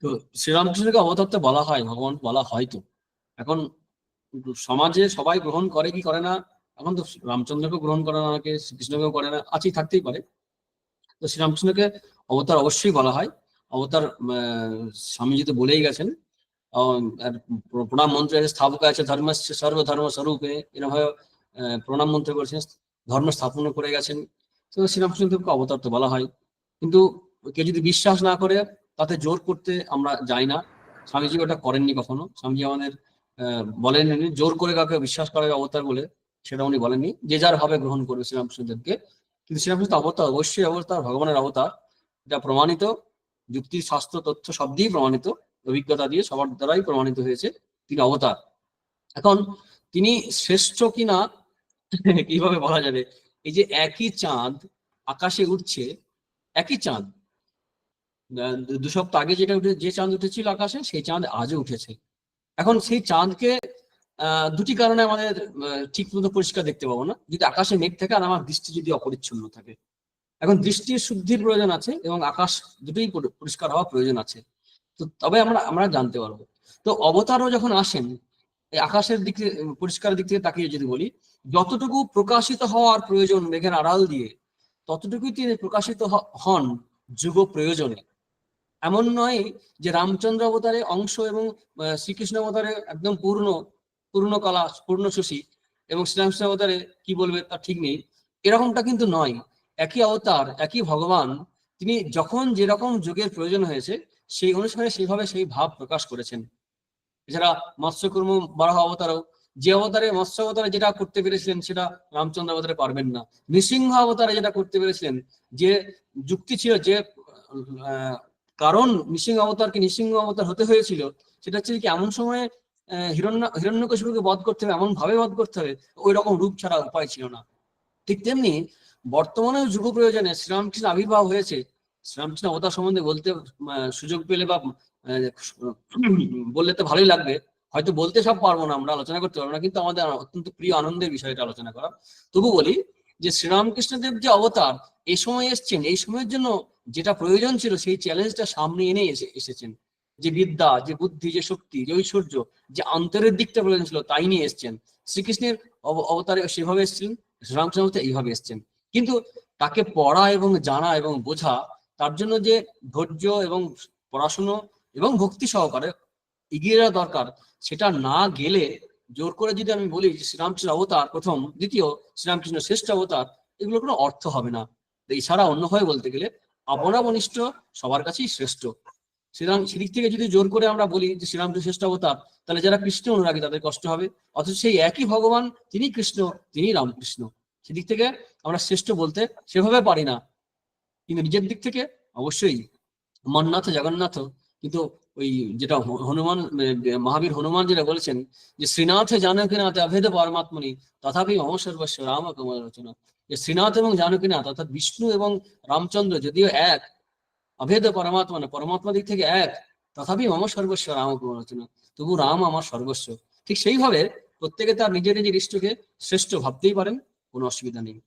তো শ্রীরামকৃষ্ণকে অবতার তো বলা হয়, ভগবান বলা হয়। তো এখন সমাজে সবাই গ্রহণ করে কি করে না, এখন তো রামচন্দ্রকে গ্রহণ করে না, অনেকে শ্রীকৃষ্ণকেও করে না, আছেই, থাকতেই পারে। তো শ্রীরামকৃষ্ণকে অবতার অবশ্যই বলা হয়। অবতার স্বামীজি তো বলেই গেছেন, আর প্রণাম মন্ত্রে আছে স্থাপক আছে ধর্ম সর্বধর্ম স্বরূপে, এরকমভাবে প্রণাম মন্ত্রে করেছেন, ধর্ম স্থাপন করে গেছেন। তো শ্রীরামকৃষ্ণদেবকে অবতার তো বলা হয়। কিন্তু কেউ যদি বিশ্বাস না করে, তাতে জোর করতে আমরা যাই না। স্বামীজি ওটা করেননি কখনো। স্বামীজি আমাদের বলেননি জোর করে কাউকে বিশ্বাস করা অবতার বলে, সেটা উনি বলেননি। যে যার ভাবে গ্রহণ করবে শ্রীরামকৃষ্ণদেবকে। কিন্তু শ্রীরামকৃষ্ণ অবতার, অবশ্যই অবতার, ভগবানের অবতার, এটা প্রমাণিত। যুক্তি, শাস্ত্র, তথ্য সব দিয়ে প্রমাণিত, অভিজ্ঞতা দিয়ে সবার দ্বারাই প্রমাণিত হয়েছে তিনি অবতার। এখন তিনি শ্রেষ্ঠ কিনা কিভাবে বলা যাবে? এই যে একই চাঁদ আকাশে উঠছে, একই চাঁদ 2 সপ্তাহ আগে যেটা উঠে, যে চাঁদ উঠেছিল আকাশে, সেই চাঁদ আজও উঠেছে। এখন সেই চাঁদকে দুটি কারণে আমাদের ঠিক মতো পরিষ্কার দেখতে পাবো না। যদি আকাশে মেঘ থাকে আর আমার দৃষ্টি যদি অপরিচ্ছন্ন থাকে। এখন দৃষ্টির শুদ্ধির প্রয়োজন আছে এবং আকাশ দুটোই পরিষ্কার হওয়া প্রয়োজন আছে। তো তবে আমরা আমরা জানতে পারবো। তো অবতারও যখন আসেন, এই আকাশের দিক থেকে, পরিষ্কার দিক থেকে তাকিয়ে যদি বলি, যতটুকু প্রকাশিত হওয়ার প্রয়োজন মেঘের আড়াল দিয়ে, ততটুকুই তিনি প্রকাশিত হন যুগ প্রয়োজনে। এমন নয় যে রামচন্দ্র অবতারে অংশ এবং শ্রীকৃষ্ণ অবতারে একদম পূর্ণ কলা, পূর্ণ শশী, এবং শ্রীরামকৃষ্ণ অবতারে কি বলবে তার ঠিক নেই, এরকমটা কিন্তু নয়। একই অবতার, একই ভগবান, তিনি যখন যেরকম যুগের প্রয়োজন হয়েছে সেই অনুসারে সেইভাবে সেই ভাব প্রকাশ করেছেন। এছাড়া মৎস্যকর্ম বারাহ অবতারও, যে অবতারে মৎস্য অবতারে যেটা করতে পেরেছিলেন সেটা রামচন্দ্র অবতারে পারবেন না। নৃসিংহ অবতারে যেটা করতে পেরেছিলেন, যে যুক্তি ছিল, যে কারণ নৃসিংহ অবতারকে নৃসিংহ অবতার হতে হয়েছিল, সেটা হচ্ছে কি এমন সময়ে হিরণ্যকশিপুকে বধ করতে হবে, এমন ভাবে বধ করতে হবে, ওই রকম রূপ ছাড়া উপায় ছিল না। ঠিক তেমনি বর্তমানে যুগ প্রয়োজনে শ্রীরামকৃষ্ণ আবির্ভাব হয়েছে। শ্রীরামকৃষ্ণ অবতার সম্বন্ধে বলতে সুযোগ পেলে বা বললে তো ভালোই লাগবে। হয়তো বলতে সব পারবো না, আমরা আলোচনা করতে পারবো না, কিন্তু আমাদের অত্যন্ত প্রিয় আনন্দের বিষয় এটা আলোচনা করা। তবু বলি যে শ্রীরামকৃষ্ণদেব যে অবতার এই সময় এসছেন, এই সময়ের জন্য যেটা প্রয়োজন ছিল সেই চ্যালেঞ্জটা সামনে এনে এসেছেন। যে বিদ্যা, যে বুদ্ধি, যে শক্তি, যে ঐশ্বর্য, যে অন্তরের দিকটা প্রয়োজন ছিল, তাই নিয়ে এসছেন। শ্রীকৃষ্ণের অবতারে সেভাবে এসেছিলেন, শ্রীরামকৃষ্ণ অবতারে এইভাবে এসছেন। কিন্তু তাকে পড়া এবং জানা এবং বোঝা, তার জন্য যে ধৈর্য এবং পড়াশুনো এবং ভক্তি সহকারে এগিয়ে যাওয়া দরকার, সেটা না গেলে জোর করে যদি আমি বলি যে শ্রীরামকৃষ্ণ অবতার প্রথম, দ্বিতীয় শ্রীরামকৃষ্ণ শ্রেষ্ঠ অবতার, এগুলো কোনো অর্থ হবে না। এছাড়া অন্যভাবে বলতে গেলে আপনা-বনিষ্ঠ সবার কাছেই শ্রেষ্ঠ। সেদিক থেকে যদি জোর করে আমরা বলি যে শ্রীরামকৃষ্ণ শ্রেষ্ঠ অবতার, তাহলে যারা কৃষ্ণ অনুরাগী তাদের কষ্ট হবে। অথচ সেই একই ভগবান, তিনি কৃষ্ণ, তিনি রামকৃষ্ণ। সেদিক থেকে আমরা শ্রেষ্ঠ বলতে সেভাবে পারি না। কিন্তু নিজের দিক থেকে অবশ্যই মন্নাথ জগন্নাথ। কিন্তু ওই যেটা হনুমান, মহাবীর হনুমান যেটা বলেছেন যে শ্রীনাথে জানকীনাথে অভেদ পরমাত্মনি তথাপি মম সর্বস্ব রাম কমল রচনা। যে শ্রীনাথ এবং জানকীনাথ অর্থাৎ বিষ্ণু এবং রামচন্দ্র যদিও এক, অভেদ পরমাত্মা না, পরমাত্মা দিক থেকে এক, তথাপি মম সর্বস্ব রাম কমল রচনা, তবু রাম আমার সর্বস্ব। ঠিক সেইভাবে প্রত্যেকে তার নিজের নিজের ইষ্টকে শ্রেষ্ঠ ভাবতেই পারেন, কোনো অসুবিধা নেই।